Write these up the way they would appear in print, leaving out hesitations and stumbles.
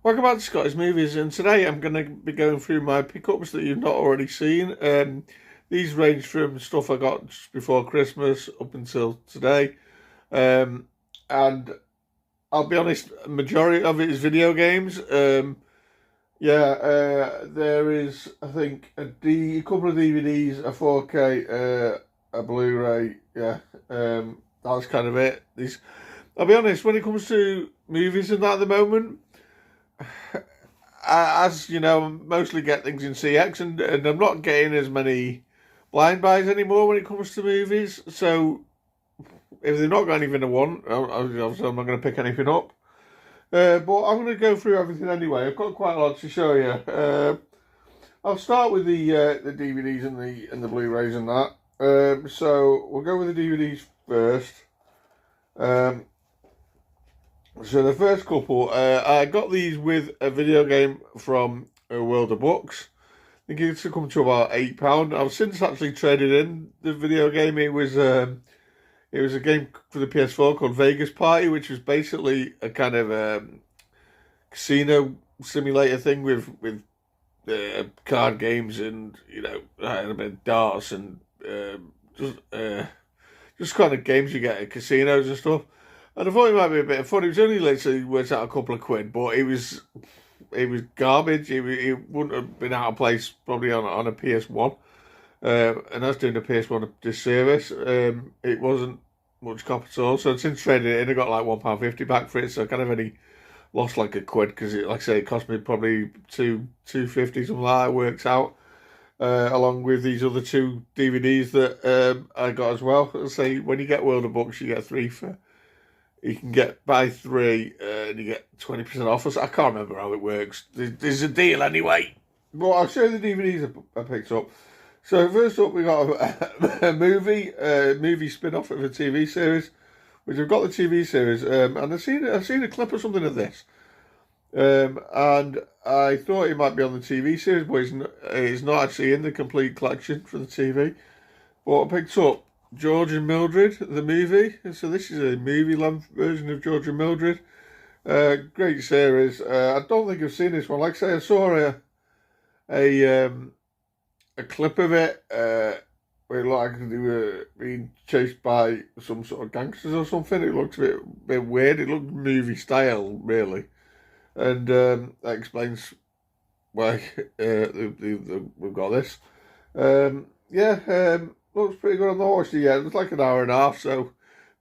Welcome back to Scottish Movies, and today I'm going to be going through my pickups that you've not already seen. These range from stuff I got just before Christmas up until today. And I'll be honest, majority of it is video games. There is, I think, a couple of DVDs, a 4K, a Blu-ray. That's kind of it. I'll be honest, when it comes to movies and that at the moment, as you know, I mostly get things in CX, and I'm not getting as many blind buys anymore when it comes to movies. So if they've not got anything I want, obviously I'm not going to pick anything up. But I'm going to go through everything anyway. I've got quite a lot to show you. I'll start with the DVDs and the Blu-rays and that. So we'll go with the DVDs first. So the first couple, I got these with a video game from World of Books. I think it's come to about £8. I've since actually traded in the video game. It was a game for the PS4 called Vegas Party, which was basically a kind of casino simulator thing with card games and a bit of darts and just kind of games you get at casinos and stuff. And I thought it might be a bit of fun. It was only literally worked out a couple of quid, but it was garbage. It wouldn't have been out of place probably on a PS1. And I was doing the PS1 a disservice. It wasn't much cop at all. So since trading it in, I got like £1.50 back for it. So I kind of only lost like a quid because like I say, it cost me probably £2.50 something like that. Works out. Along with these other two DVDs that I got as well. I'll say when you get World of Books, you get three for. You can buy three and you get 20% off. I can't remember how it works. There's a deal anyway. But I'll show you the DVDs I picked up. So first up, we got a movie spin-off of a TV series, which I've got the TV series, and I've seen a clip or something of this, and I thought it might be on the TV series, but it's not actually in the complete collection for the TV. But I picked up George and Mildred, the movie. So this is a movie-length version of George and Mildred. Great series. I don't think I've seen this one. Like I say, I saw a clip of it where it looked like they were being chased by some sort of gangsters or something. It looked a bit weird. It looked movie style, really. And that explains why we've got this. Looks pretty good. I've not watched it yet. It was like an hour and a half, so a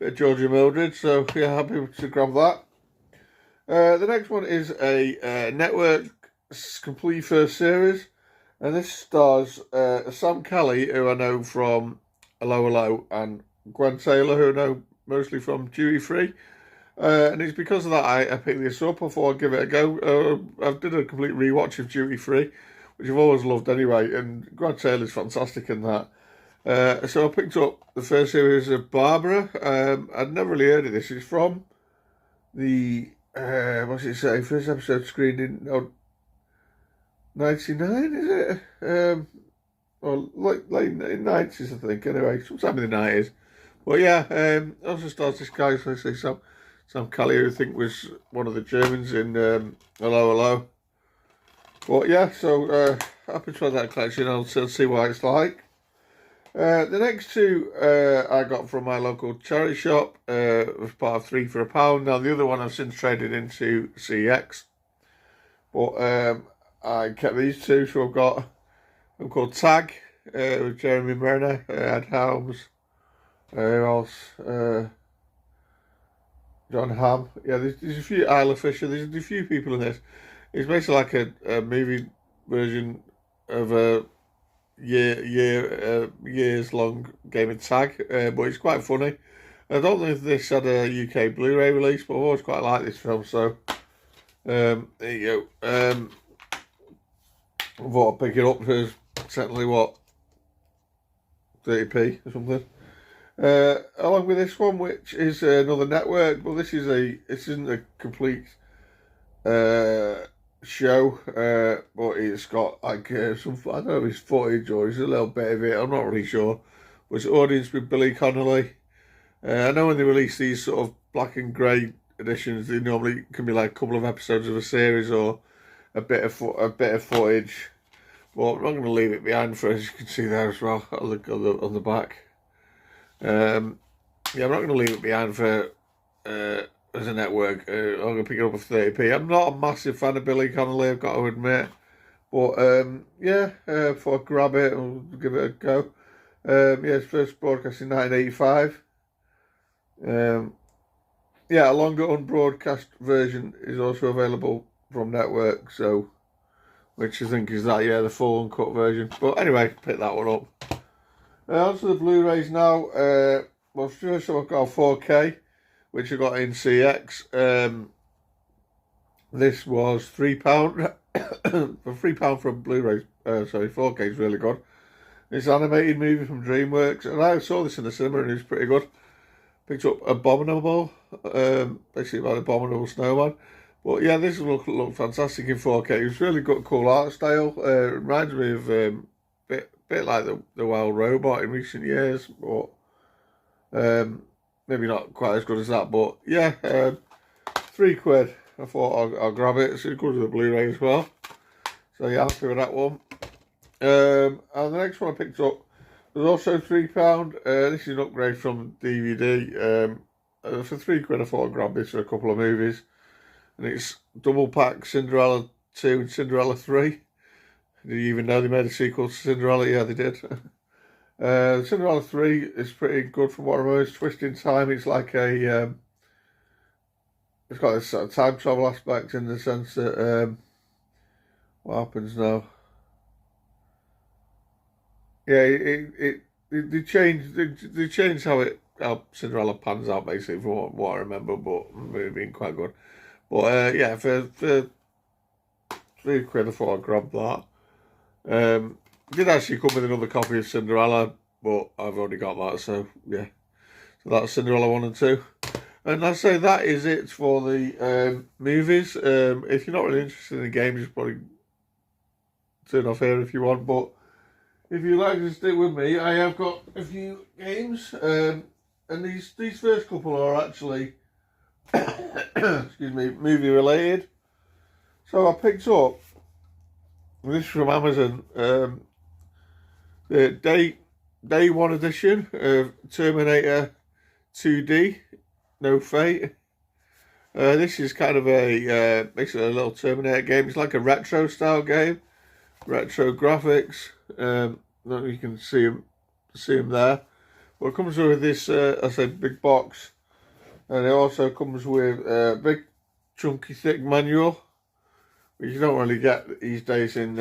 bit of George and Mildred. So yeah, happy to grab that. The next one is a network complete first series, and this stars Sam Kelly, who I know from Hello Hello, and Gwen Taylor, who I know mostly from Duty Free. And it's because of that I picked this up. I thought I'd give it a go. I did a complete rewatch of Duty Free, which I've always loved anyway, and Gwen Taylor's fantastic in that. So I picked up the first series of Barbara. I'd never really heard of this. It's from the what's it say? First episode screened in 99, is it? Or late 90s, I think. Anyway, sometime in the 90s. But yeah, also stars this guy. So I say Sam Kelly, who I think was one of the Germans in Hello Hello. But yeah, so happy to try that collection. I'll see what it's like. The next two I got from my local charity shop. Was part of 3 for £1. Now the other one I've since traded into CX. But I kept these two, so I've got one called Tag with Jeremy Renner, Ed Helms, who else? John Hamm. Yeah, there's a few, Isla Fisher. There's a few people in this. It's basically like a movie version of a years long game of tag, but it's quite funny. I don't know if this had a UK Blu-ray release, but I've always quite liked this film, so there you go. I thought I'd pick it up for certainly 30p or something. Along with this one, which is another network, but this isn't a complete show, but it's got like some, I don't know if it's footage or it's a little bit of it, I'm not really sure. But it's Audience with Billy Connolly. I know when they release these sort of black and grey editions. They normally can be like a couple of episodes of a series or a bit of footage. But I'm not going to leave it behind for, as you can see there as well on the back. Yeah, I'm not going to leave it behind for as a network. I'm going to pick it up for 30p. I'm not a massive fan of Billy Connolly, I've got to admit. But yeah, before I grab it and give it a go. Yeah, it's first broadcast in 1985. Yeah, a longer unbroadcast version is also available from network, so which I think is that, yeah, the full uncut version. But anyway, pick that one up. Onto the Blu-rays now. Well, first I've got a 4K, which I got in CX. This was £3 for £3 for a Blu-ray. Sorry, 4K is really good. It's an animated movie from DreamWorks, and I saw this in the cinema and it was pretty good. Picked up Abominable, basically about Abominable Snowman. But yeah, this looked fantastic in 4K. It was really good, cool art style. It reminds me of bit like the Wild Robot in recent years, but maybe not quite as good as that. But yeah, £3. I thought I'll grab it. It's good with the Blu-ray as well. So yeah, happy with that one. And the next one I picked up was also £3. This is an upgrade from DVD. For £3, I thought I'd grab this for a couple of movies. And it's double pack Cinderella 2 and Cinderella 3. Did you even know they made a sequel to Cinderella? Yeah, they did. Cinderella 3 is pretty good from what I remember. It's twist in time. It's like a... it's got this sort of time travel aspect in the sense that... what happens now? Yeah, they changed how Cinderella pans out, basically, from what I remember, but it's been quite good. But yeah, for £3 I thought I'd grab that. It did actually come with another copy of Cinderella, but I've already got that, so yeah. So that's Cinderella 1 and 2. And I say that is it for the movies. If you're not really interested in the games, just probably turn off here if you want, but if you like to stick with me, I have got a few games, and these first couple are actually, excuse me, movie related. So I picked up this from Amazon, the day 1 edition of Terminator 2D, No Fate. This is kind of basically a little Terminator game. It's like a retro style game, retro graphics. You can see them there. But it comes with this, I said, big box, and it also comes with a big, chunky, thick manual, which you don't really get these days in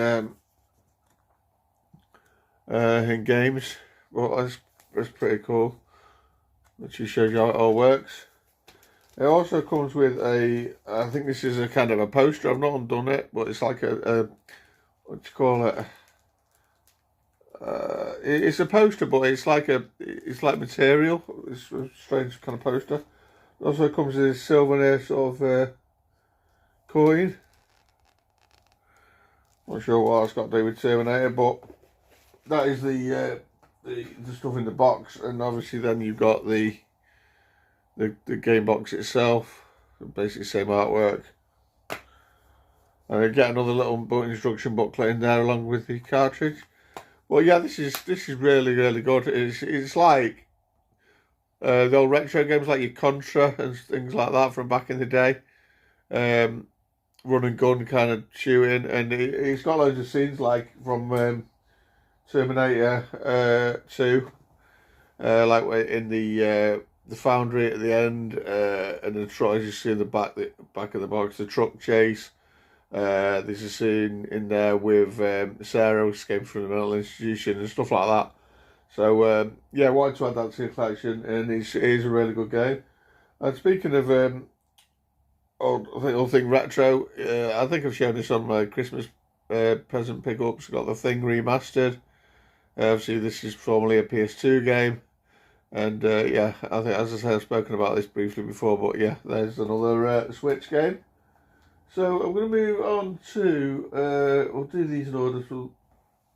games. But that's pretty cool. Which shows you how it all works. It also comes with I think this is a kind of a poster. I've not undone it, but it's like a what do you call it? It's a poster, but it's like material. It's a strange kind of poster. It also comes with a souvenir sort of coin. Not sure what it's got to do with Terminator, but that is the stuff in the box, and obviously then you've got the game box itself, basically same artwork. And you get another little instruction booklet in there along with the cartridge. Well, yeah, this is really, really good. It's like the old retro games like your Contra and things like that from back in the day. Run and gun kind of shooting, and it's got loads of scenes like from Terminator 2, like in the foundry at the end, and the truck, as you see in the back of the box, the truck chase. There's a scene in there with Sarah escaping from the mental institution and stuff like that. So yeah, I wanted to add that to your collection, and it is a really good game. And speaking of old thing retro, I think I've shown this on my Christmas present pickups. Got The Thing remastered. Obviously, this is formerly a PS2 game, and yeah, I think, as I said, I've spoken about this briefly before, but yeah, there's another Switch game. So I'm going to move on to, we'll do these in order for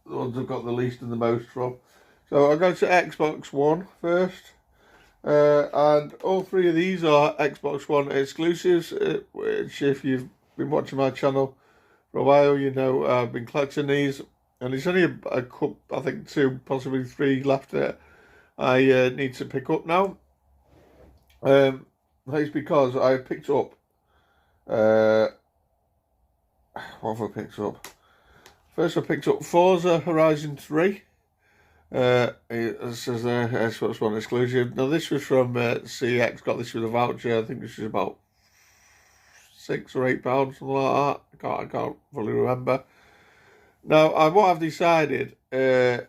the ones I've got the least and the most from. So I'll go to Xbox One first. And all three of these are Xbox One exclusives, which if you've been watching my channel for a while, you know I've been collecting these. And there's only a couple, I think 2, possibly 3 left that I need to pick up now. That's because I picked up, what have I picked up? First I picked up Forza Horizon 3. It says there, Xbox One exclusive. Now this was from CX, got this with a voucher. I think this was about £6 or £8, something like that. I can't fully remember. Now, what I've decided, you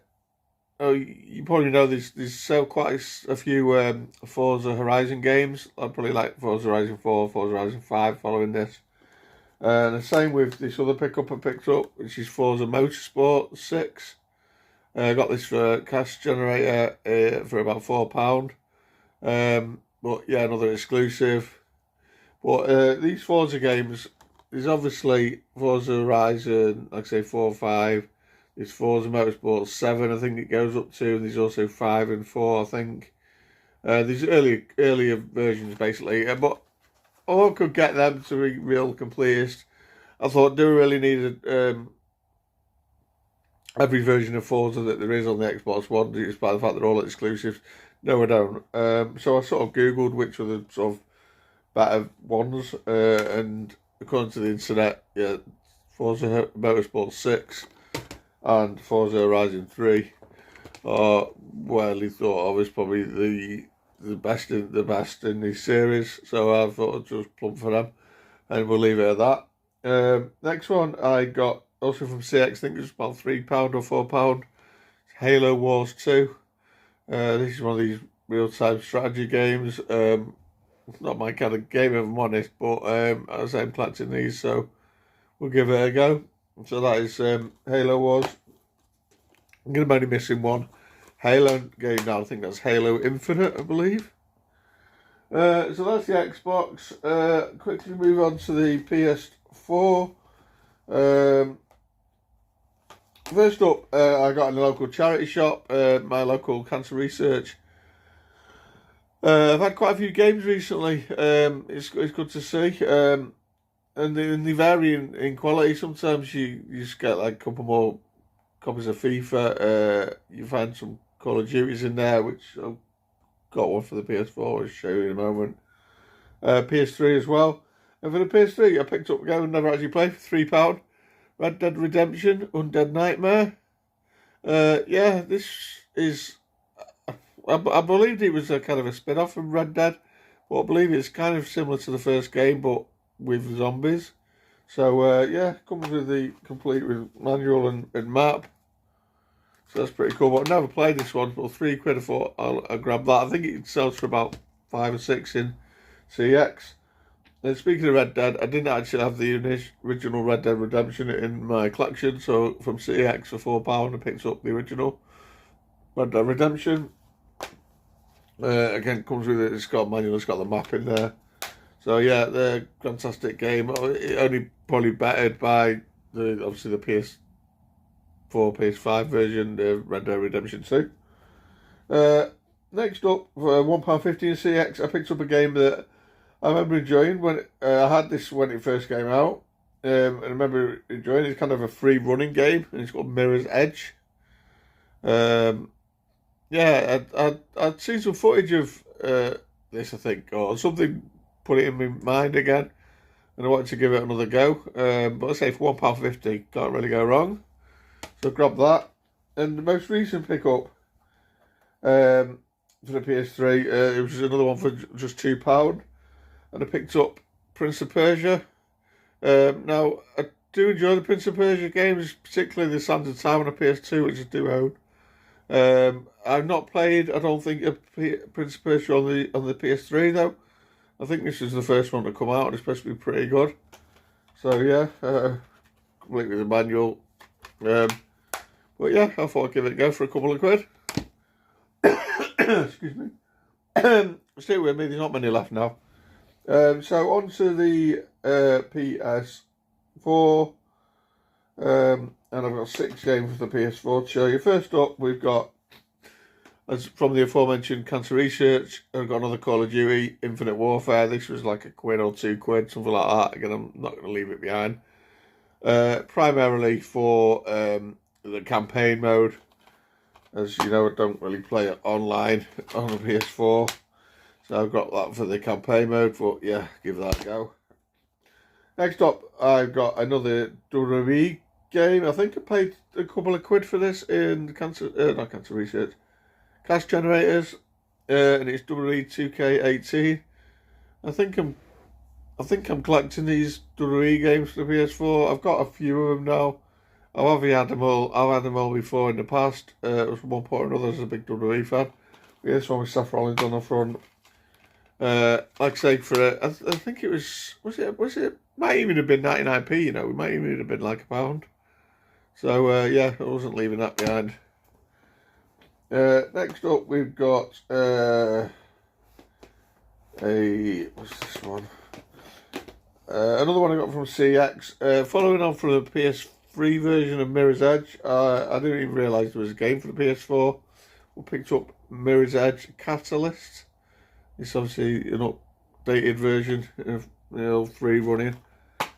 probably know there's so quite a few Forza Horizon games. I probably like Forza Horizon 4, Forza Horizon 5 following this. And the same with this other pickup I picked up, which is Forza Motorsport 6. I got this for Cash Generator for about £4. But yeah, another exclusive. But these Forza games, there's obviously Forza Horizon, like I say, 4, 5. There's Forza Motorsport 7, I think it goes up to. And there's also 5 and 4, I think. These earlier versions, basically. But all I could get them to be real completists. I thought, do we really need every version of Forza that there is on the Xbox One, despite the fact they're all exclusives? No, I don't. So I sort of Googled which were the sort of better ones, and according to the internet, yeah, Forza Motorsport 6 and Forza Horizon 3 are widely thought of as probably the best in the series. So I thought I'd just plump for them, and we'll leave it at that. Next one I got also from CX, I think it was about £3 or £4. Halo Wars 2. This is one of these real-time strategy games. Not my kind of game, if I'm honest, but as I'm collecting these, so we'll give it a go. So that is Halo Wars. I'm going to be only missing one Halo game now. I think that's Halo Infinite, I believe. So that's the Xbox. Quickly move on to the PS4. First up, I got in a local charity shop, my local cancer research. I've had quite a few games recently. It's good to see. And they vary in quality. Sometimes you just get like a couple more copies of FIFA. You find some Call of Duties in there, which I've got one for the PS4, I'll show you in a moment. PS3 as well. And for the PS3, I picked up a game I never actually played for £3. Red Dead Redemption, Undead Nightmare. Yeah, this is... I believed it was a kind of a spin-off from Red Dead, but I believe it's kind of similar to the first game, but with zombies. So, yeah, comes with the complete with manual and map. So that's pretty cool. But I've never played this one, but £3 I thought I'll grab that. I think it sells for about 5 or 6 in CX. And speaking of Red Dead, I didn't actually have the original Red Dead Redemption in my collection, so from CX for £4 I picked up the original Red Dead Redemption. Again, comes with it, it's got a manual, it's got the map in there. So yeah, the fantastic game. It only probably bettered by obviously the PS4, PS5 version, Red Dead Redemption 2. Next up, for £1.50 in CX, I picked up a game that I remember enjoying when I had this when it first came out. And I remember enjoying it. It's kind of a free running game, and it's called Mirror's Edge. Yeah, I'd seen some footage of this, I think, or something put it in my mind again, and I wanted to give it another go. But I say for £1.50, can't really go wrong. So grab that. And the most recent pickup for the PS3, it was another one for just £2, and I picked up Prince of Persia. Now, I do enjoy the Prince of Persia games, particularly the Sands of Time on a PS2, which I do own. I've not played, I don't think, a Prince of Persia on the PS3 though. I think this is the first one to come out, and it's supposed to be pretty good. So yeah, complete with the manual. But yeah, I thought I'd give it a go for a couple of quid. Excuse me. Stay with me, there's not many left now. So on to the PS4. And I've got 6 games for the PS4 to show you. First up, we've got As from the aforementioned Cancer Research, I've got another Call of Duty Infinite Warfare. This was like £1 or £2, something like that. Again, I'm not going to leave it behind. Primarily for the campaign mode. As you know, I don't really play it online on a PS4. So I've got that for the campaign mode, but yeah, give that a go. Next up, I've got another WWE game. I think I paid a couple of quid for this in not Cancer Research, Cash Generators, and it's WWE 2K18. I think I'm collecting these WWE games for the PS4. I've got a few of them now. I've had them all before in the past. It was one point or another as a big WWE fan. This one with Seth Rollins on the front. Like I say, I think it was it might even have been 99p. You know, it might even have been like £1. So yeah, I wasn't leaving that behind. Next up, we've got what's this one? Another one I got from CX. Following on from the PS3 version of Mirror's Edge, I didn't even realise there was a game for the PS4. We picked up Mirror's Edge Catalyst. It's obviously an updated version of the old 3 running.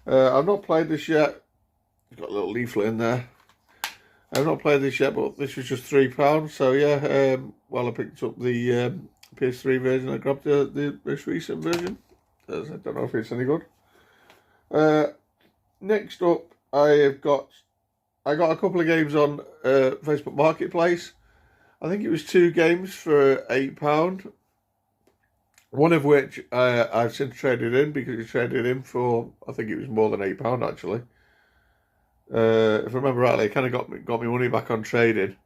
I've not played this yet. It's got a little leaflet in there. I've not played this yet, but this was just £3. So yeah, while I picked up the PS3 version, I grabbed the most recent version. I don't know if it's any good. Next up, I got a couple of games on Facebook Marketplace. I think it was 2 games for £8. One of which I've since traded in because it traded in for, I think it was more than £8 actually. If I remember rightly, it kind of got me money back on trading,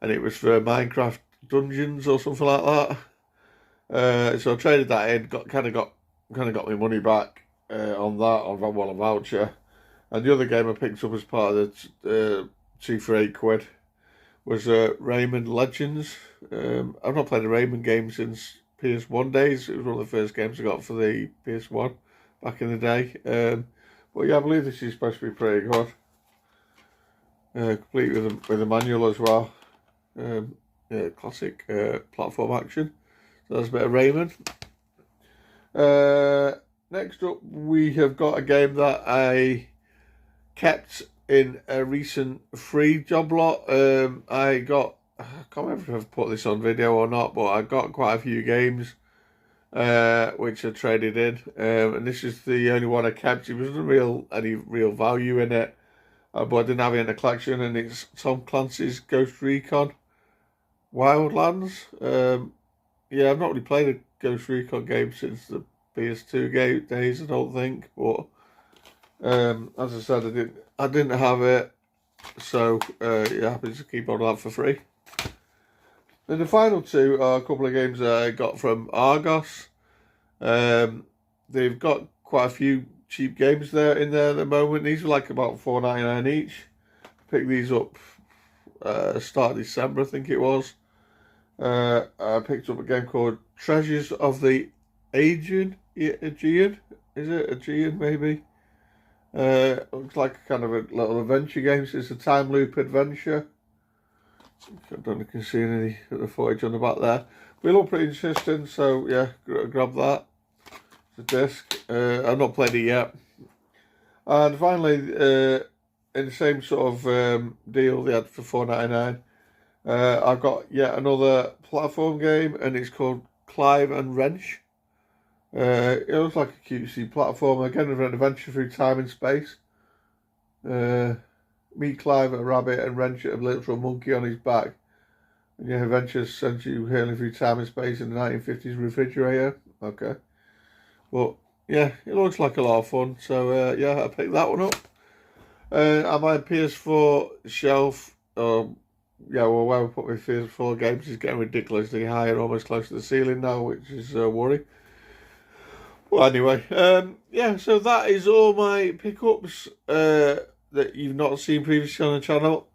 and it was for Minecraft Dungeons or something like that. So I traded that in, got me money back on that on a voucher. And the other game I picked up as part of the 2 for £8 was Rayman Legends. I've not played a Rayman game since PS1 days. It was one of the first games I got for the PS1 back in the day. But yeah, I believe this is supposed to be pretty good. Complete with a manual as well. Yeah, classic platform action. So that's a bit of Rayman. Next up, we have got a game that I kept in a recent free job lot. I can't remember if I've put this on video or not, but I got quite a few games which I traded in, and this is the only one I kept. It wasn't any real value in it, but I didn't have it in the collection, and it's Tom Clancy's Ghost Recon Wildlands. Yeah, I've not really played a Ghost Recon game since the PS2 days, I don't think, but as I said, I didn't have it, so yeah, happy to keep on that for free. Then the final 2 are a couple of games that I got from Argos. They've got quite a few cheap games in there at the moment. These are like about £4.99 each. Picked these up start of December, I think it was. I picked up a game called Treasures of the Aegean. Is it Aegean maybe? Looks like kind of a little adventure game. So it's a time loop adventure. I don't know if you can see any of the footage on the back there. But it looked pretty interesting, so yeah, grab that. It's a disc. I've not played it yet. And finally, in the same sort of deal they had for £4.99, I've got yet another platform game, and it's called Clive and Wrench. It looks like a cutesy platform, again an adventure through time and space. Meet Clive, a rabbit, and Wrench, a literal monkey on his back. And your adventure sends you hurling through time and space in the 1950s refrigerator. Okay. Well, yeah, it looks like a lot of fun. So, yeah, I picked that one up. On my PS4 shelf, yeah, well, where I put my PS4 games is getting ridiculously high and almost close to the ceiling now, which is a worry. Well, anyway, yeah, so that is all my pickups that you've not seen previously on the channel.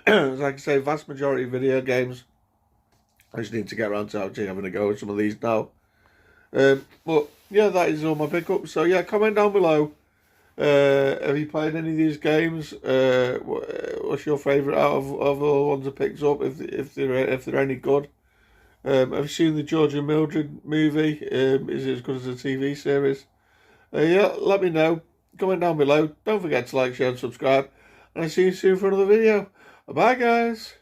As I can say, vast majority of video games. I just need to get around to actually having a go at some of these now. But yeah, that is all my pickups. So yeah, comment down below Have you played any of these games? What's your favourite out of all the ones I picked up? If they're any good? Have you seen the George and Mildred movie? Is it as good as the TV series? Yeah, let me know. Comment down below. Don't forget to like, share, and subscribe. And I'll see you soon for another video. Bye, guys.